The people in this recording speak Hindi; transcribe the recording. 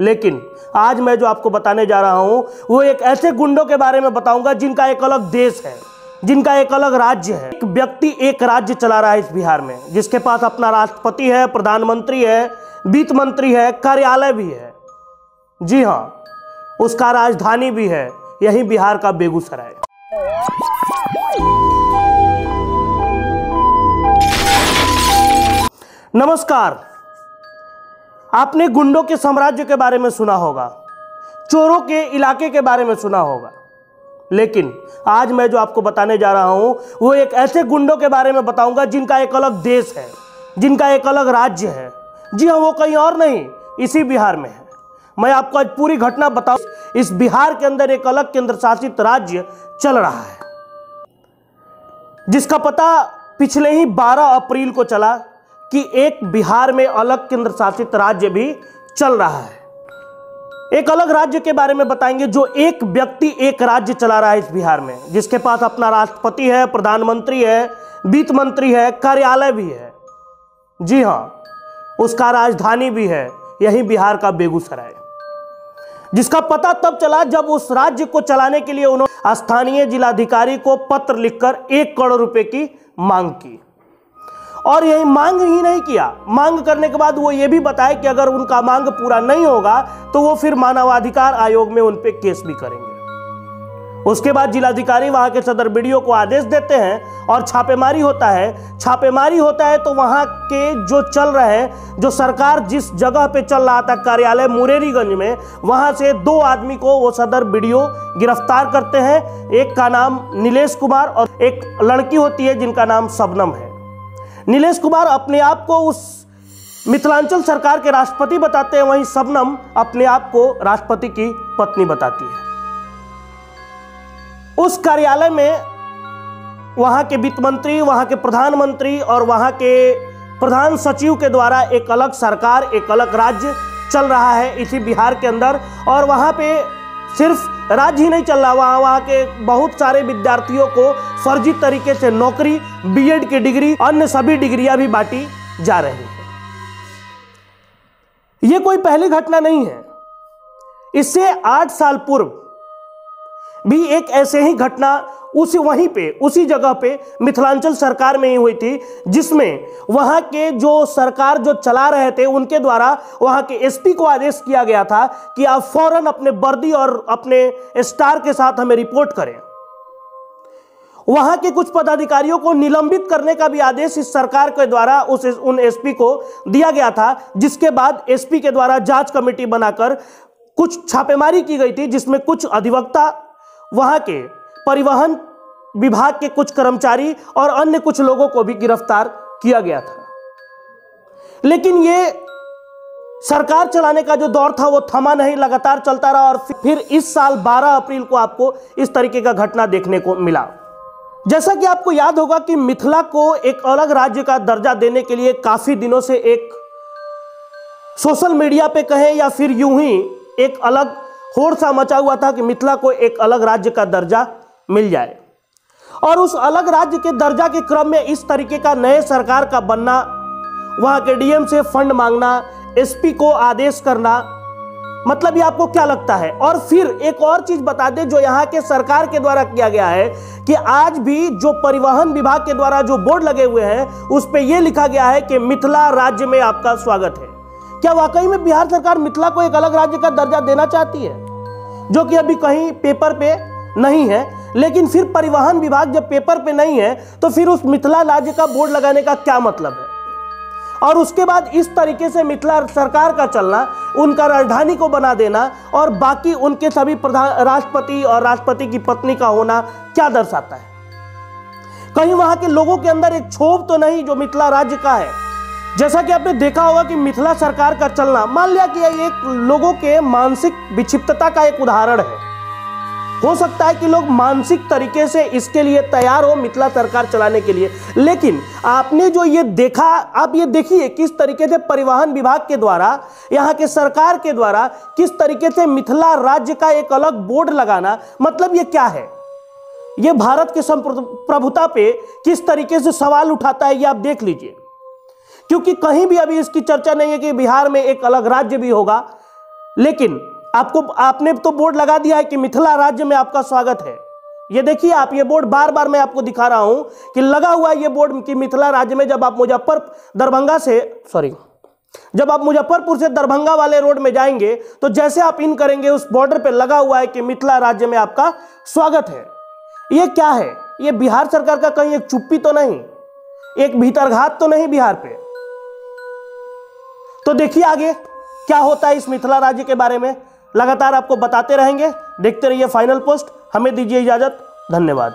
लेकिन आज मैं जो आपको बताने जा रहा हूं वो एक ऐसे गुंडों के बारे में बताऊंगा जिनका एक अलग देश है, जिनका एक अलग राज्य है। एक व्यक्ति एक राज्य चला रहा है इस बिहार में, जिसके पास अपना राष्ट्रपति है, प्रधानमंत्री है, वित्त मंत्री है, कार्यालय भी है। जी हाँ, उसका राजधानी भी है, यही बिहार का बेगूसराय। नमस्कार। आपने गुंडों के साम्राज्य के बारे में सुना होगा, चोरों के इलाके के बारे में सुना होगा, लेकिन आज मैं जो आपको बताने जा रहा हूं वो एक ऐसे गुंडों के बारे में बताऊंगा जिनका एक अलग देश है, जिनका एक अलग राज्य है। जी हाँ, वो कहीं और नहीं, इसी बिहार में है। मैं आपको आज पूरी घटना बताऊं। इस बिहार के अंदर एक अलग केंद्र शासित राज्य चल रहा है, जिसका पता पिछले ही 12 अप्रैल को चला कि एक बिहार में अलग केंद्र शासित राज्य भी चल रहा है। एक अलग राज्य के बारे में बताएंगे जो एक व्यक्ति एक राज्य चला रहा है इस बिहार में, जिसके पास अपना राष्ट्रपति है, प्रधानमंत्री है, वित्त मंत्री है, कार्यालय भी है। जी हाँ, उसका राजधानी भी है, यही बिहार का बेगूसराय, जिसका पता तब चला जब उस राज्य को चलाने के लिए उन्होंने स्थानीय जिलाधिकारी को पत्र लिखकर 1 करोड़ रुपए की मांग की। और यही मांग ही नहीं किया, मांग करने के बाद वो ये भी बताए कि अगर उनका मांग पूरा नहीं होगा तो वो फिर मानवाधिकार आयोग में उन पे केस भी करेंगे। उसके बाद जिलाधिकारी वहां के सदर बीडीओ को आदेश देते हैं और छापेमारी होता है। छापेमारी होता है तो वहां के जो चल रहे हैं, जो सरकार जिस जगह पे चल रहा था कार्यालय मुरेरीगंज में, वहां से 2 आदमी को वो सदर बीडीओ गिरफ्तार करते हैं। एक का नाम नीलेश कुमार और एक लड़की होती है जिनका नाम शबनम है। नीलेश कुमार अपने आप को उस मिथिलांचल सरकार के राष्ट्रपति बताते हैं, वहीं शबनम अपने आप को राष्ट्रपति की पत्नी बताती है। उस कार्यालय में वहां के वित्त मंत्री, वहां के प्रधानमंत्री और वहां के प्रधान सचिव के द्वारा एक अलग सरकार, एक अलग राज्य चल रहा है इसी बिहार के अंदर। और वहां पे सिर्फ राज्य ही नहीं चल रहा, वहां के बहुत सारे विद्यार्थियों को फर्जी तरीके से नौकरी, बीएड की डिग्री, अन्य सभी डिग्रियां भी बांटी जा रही हैं। यह कोई पहली घटना नहीं है। इससे 8 साल पूर्व भी एक ऐसे ही घटना वहीं पे, उसी जगह पे मिथिलांचल सरकार में ही हुई थी, जिसमें वहां के जो सरकार जो चला रहे थे उनके द्वारा वहां के एसपी को आदेश किया गया था कि आप फौरन अपने वर्दी और अपने स्टार के साथ हमें रिपोर्ट करें। वहां के कुछ पदाधिकारियों को निलंबित करने का भी आदेश इस सरकार के द्वारा उन एसपी को दिया गया था, जिसके बाद एसपी के द्वारा जांच कमेटी बनाकर कुछ छापेमारी की गई थी, जिसमें कुछ अधिवक्ता, वहां के परिवहन विभाग के कुछ कर्मचारी और अन्य कुछ लोगों को भी गिरफ्तार किया गया था। लेकिन ये सरकार चलाने का जो दौर था वो थमा नहीं, लगातार चलता रहा। और फिर इस साल 12 अप्रैल को आपको इस तरीके का घटना देखने को मिला। जैसा कि आपको याद होगा कि मिथिला को एक अलग राज्य का दर्जा देने के लिए काफी दिनों से एक सोशल मीडिया पे कहें या फिर यूं ही एक अलग होड़ सा मचा हुआ था कि मिथिला को एक अलग राज्य का दर्जा मिल जाए। और उस अलग राज्य के दर्जा के क्रम में इस तरीके का नए सरकार का बनना, वहां के डीएम से फंड मांगना, एसपी को आदेश करना, मतलब ये आपको क्या लगता है? और फिर एक और चीज बता दें जो यहाँ के सरकार के द्वारा किया गया है कि आज भी जो परिवहन विभाग के द्वारा जो बोर्ड लगे हुए हैं उस पे ये लिखा गया है कि मिथिला राज्य में आपका स्वागत है। क्या वाकई में बिहार सरकार मिथिला को एक अलग राज्य का दर्जा देना चाहती है, जो कि अभी कहीं पेपर पे नहीं है? लेकिन फिर परिवहन विभाग जब पेपर पे नहीं है तो फिर उस मिथिला राज्य का बोर्ड लगाने का क्या मतलब है? और उसके बाद इस तरीके से मिथिला सरकार का चलना, उनका राजधानी को बना देना और बाकी उनके सभी राष्ट्रपति और राष्ट्रपति की पत्नी का होना क्या दर्शाता है? कहीं वहां के लोगों के अंदर एक क्षोभ तो नहीं जो मिथिला राज्य का है? जैसा कि आपने देखा होगा कि मिथिला सरकार का चलना, मान लिया कि एक लोगों के मानसिक विक्षिप्तता का एक उदाहरण है। हो सकता है कि लोग मानसिक तरीके से इसके लिए तैयार हो मिथिला सरकार चलाने के लिए, लेकिन आपने जो ये देखा, आप ये देखिए किस तरीके से परिवहन विभाग के द्वारा, यहाँ के सरकार के द्वारा किस तरीके से मिथिला राज्य का एक अलग बोर्ड लगाना, मतलब ये क्या है? ये भारत के संप्रभुता पे किस तरीके से सवाल उठाता है, ये आप देख लीजिए। क्योंकि कहीं भी अभी इसकी चर्चा नहीं है कि बिहार में एक अलग राज्य भी होगा, लेकिन आपने तो बोर्ड लगा दिया है कि मिथिला राज्य में आपका स्वागत है। ये देखिए आप, ये बोर्ड बार बार मैं आपको दिखा रहा हूं कि लगा हुआ है ये बोर्ड कि मिथिला राज्य में। जब आप मुजफ्फरपुर से दरभंगा वाले रोड में जाएंगे तो जैसे आप इन करेंगे उस बॉर्डर पे लगा हुआ है कि मिथिला राज्य में आपका स्वागत है। ये क्या है? ये बिहार सरकार का कहीं एक चुप्पी तो नहीं, एक भीतरघात तो नहीं बिहार पे? तो देखिए आगे क्या होता है इस मिथिला राज्य के बारे में, लगातार आपको बताते रहेंगे। देखते रहिए फाइनल पोस्ट। हमें दीजिए इजाजत, धन्यवाद।